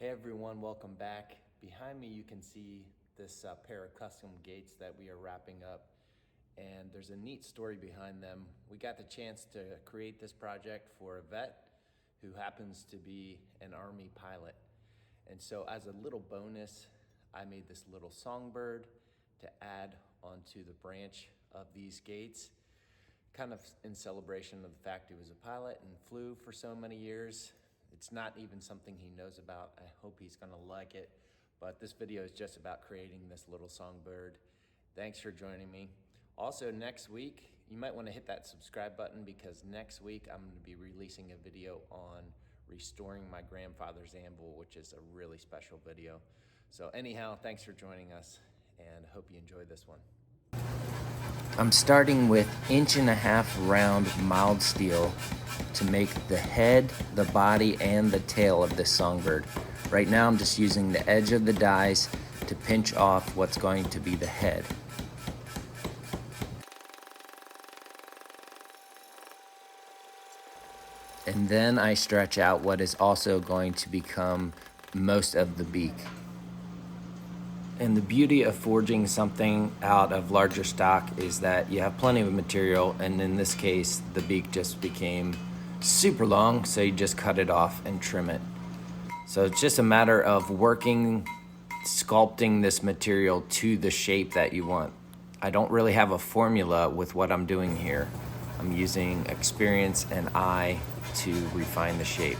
Hey everyone, welcome back. Behind me you can see this pair of custom gates that we are wrapping up, and there's a neat story behind them. We got the chance to create this project for a vet who happens to be an Army pilot. And so as a little bonus, I made this little Songbird to add onto the branch of these gates, kind of in celebration of the fact he was a pilot and flew for so many years. It's not even something he knows about. I hope he's gonna like it. But this video is just about creating this little Songbird. Thanks for joining me. Also, next week, you might wanna hit that subscribe button because next week I'm gonna be releasing a video on restoring my grandfather's anvil, which is a really special video. So anyhow, thanks for joining us and hope you enjoy this one. I'm starting with 1.5 inch round mild steel to make the head, the body, and the tail of this Songbird. Right now I'm just using the edge of the dies to pinch off what's going to be the head. And then I stretch out what is also going to become most of the beak. And the beauty of forging something out of larger stock is that you have plenty of material, and in this case, the beak just became super long, so you just cut it off and trim it. So it's just a matter of sculpting this material to the shape that you want. I don't really have a formula with what I'm doing here. I'm using experience and eye to refine the shape.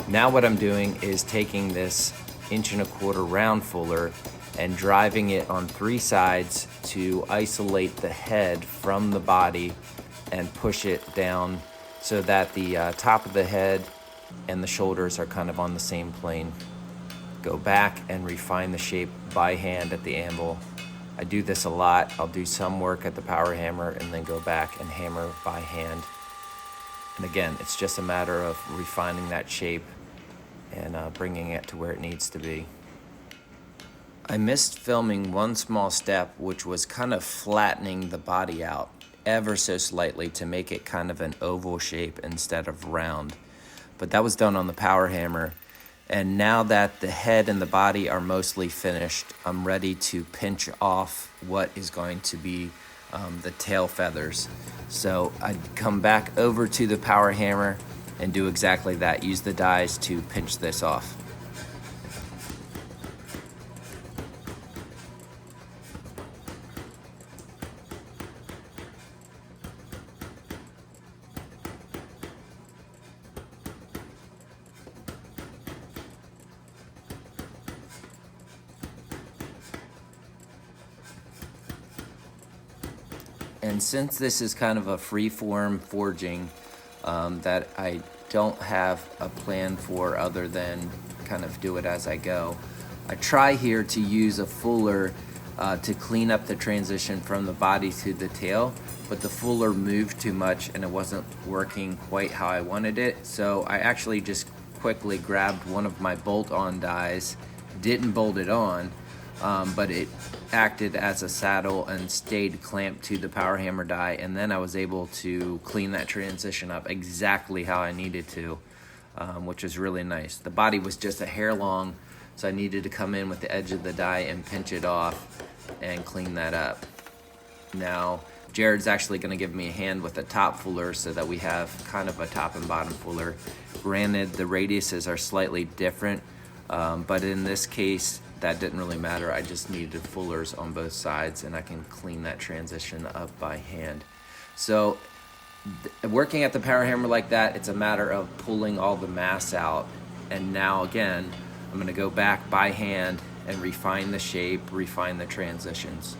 Now what I'm doing is taking this 1.25 inch round fuller and driving it on 3 sides to isolate the head from the body and push it down so that the top of the head and the shoulders are kind of on the same plane. Go back and refine the shape by hand at the anvil. I do this a lot. I'll do some work at the power hammer and then go back and hammer by hand. And again, it's just a matter of refining that shape and bringing it to where it needs to be. I missed filming one small step, which was kind of flattening the body out ever so slightly to make it kind of an oval shape instead of round. But that was done on the power hammer. And now that the head and the body are mostly finished, I'm ready to pinch off what is going to be the tail feathers. So I'd come back over to the power hammer and do exactly that. Use the dies to pinch this off. And since this is kind of a free-form forging that I don't have a plan for other than kind of do it as I go, I try here to use a fuller to clean up the transition from the body to the tail, but the fuller moved too much and it wasn't working quite how I wanted it. So I actually just quickly grabbed one of my bolt-on dies, didn't bolt it on, but it acted as a saddle and stayed clamped to the power hammer die, and then I was able to clean that transition up exactly how I needed to, which is really nice. The body was just a hair long, so I needed to come in with the edge of the die and pinch it off and clean that up. Now Jared's actually going to give me a hand with the top fuller so that we have kind of a top and bottom fuller. Granted, the radiuses are slightly different, but in this case that didn't really matter. I just needed fullers on both sides and I can clean that transition up by hand. So working at the power hammer like that, it's a matter of pulling all the mass out. And now again, I'm gonna go back by hand and refine the shape, refine the transitions.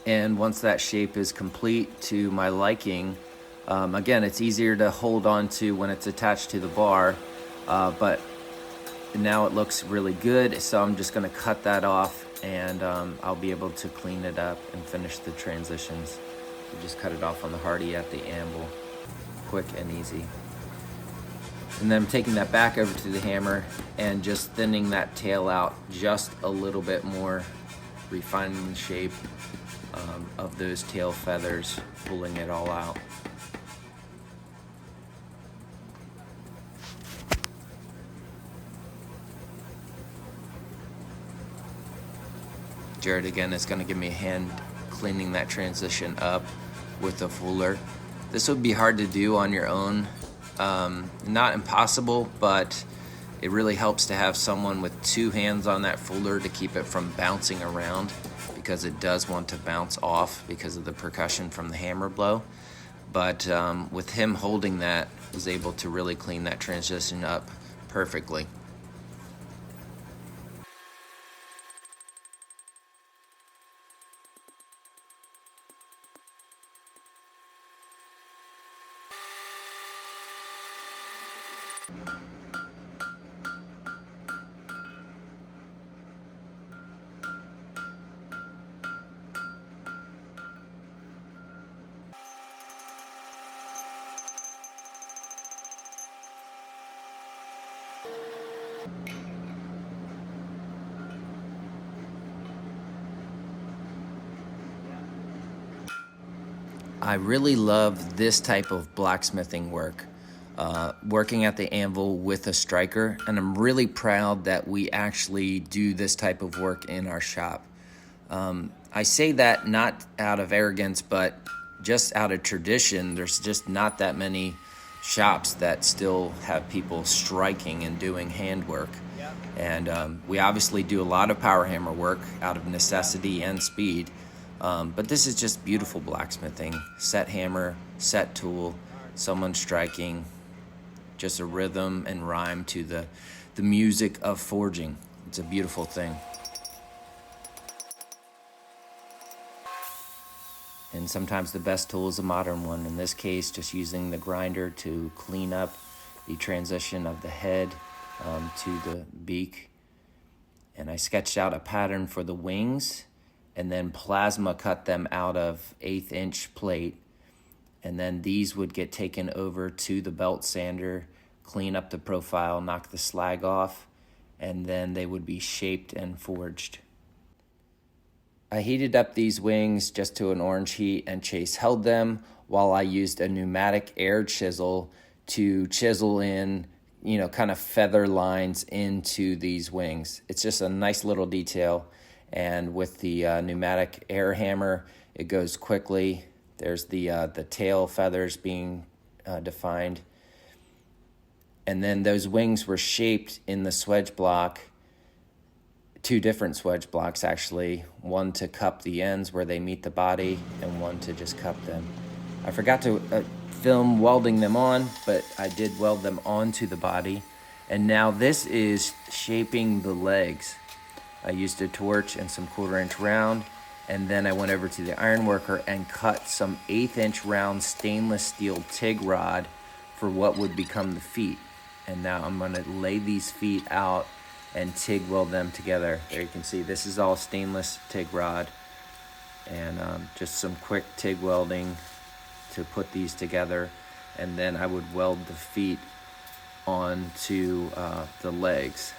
And once that shape is complete to my liking, again, it's easier to hold on to when it's attached to the bar, but now it looks really good. So I'm just gonna cut that off and I'll be able to clean it up and finish the transitions. You just cut it off on the hardy at the anvil, quick and easy. And then I'm taking that back over to the hammer and just thinning that tail out just a little bit more, refining the shape of those tail feathers, pulling it all out. Jared again is going to give me a hand cleaning that transition up with a fuller. This would be hard to do on your own. Not impossible, but it really helps to have someone with two hands on that fuller to keep it from bouncing around, because it does want to bounce off because of the percussion from the hammer blow. But with him holding that, I was able to really clean that transition up perfectly. I really love this type of blacksmithing work, working at the anvil with a striker, and I'm really proud that we actually do this type of work in our shop. I say that not out of arrogance, but just out of tradition. There's just not that many shops that still have people striking and doing handwork. And we obviously do a lot of power hammer work out of necessity and speed. But this is just beautiful blacksmithing. Set hammer, set tool, someone striking, just a rhythm and rhyme to the music of forging. It's a beautiful thing. And sometimes the best tool is a modern one. In this case, just using the grinder to clean up the transition of the head to the beak. And I sketched out a pattern for the wings, and then plasma cut them out of 1/8 inch plate. And then these would get taken over to the belt sander, clean up the profile, knock the slag off, and then they would be shaped and forged. I heated up these wings just to an orange heat, and Chase held them while I used a pneumatic air chisel to chisel in, kind of feather lines into these wings. It's just a nice little detail. And with the pneumatic air hammer, it goes quickly. There's the tail feathers being defined. And then those wings were shaped in the swedge block, 2 different swedge blocks actually, one to cup the ends where they meet the body and one to just cup them. I forgot to film welding them on, but I did weld them onto the body. And now this is shaping the legs. I used a torch and some 1/4 inch round, and then I went over to the iron worker and cut some 1/8 inch round stainless steel TIG rod for what would become the feet. And now I'm gonna lay these feet out and TIG weld them together. There you can see this is all stainless TIG rod, and just some quick TIG welding to put these together. And then I would weld the feet onto the legs.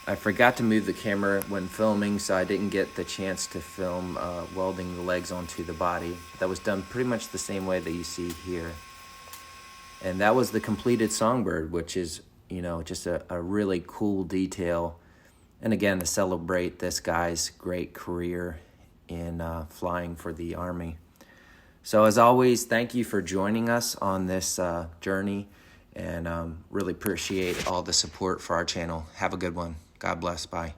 I forgot to move the camera when filming, so I didn't get the chance to film welding the legs onto the body. That was done pretty much the same way that you see here. And that was the completed Songbird, which is, just a really cool detail. And again, to celebrate this guy's great career in flying for the Army. So as always, thank you for joining us on this journey, and really appreciate all the support for our channel. Have a good one. God bless. Bye.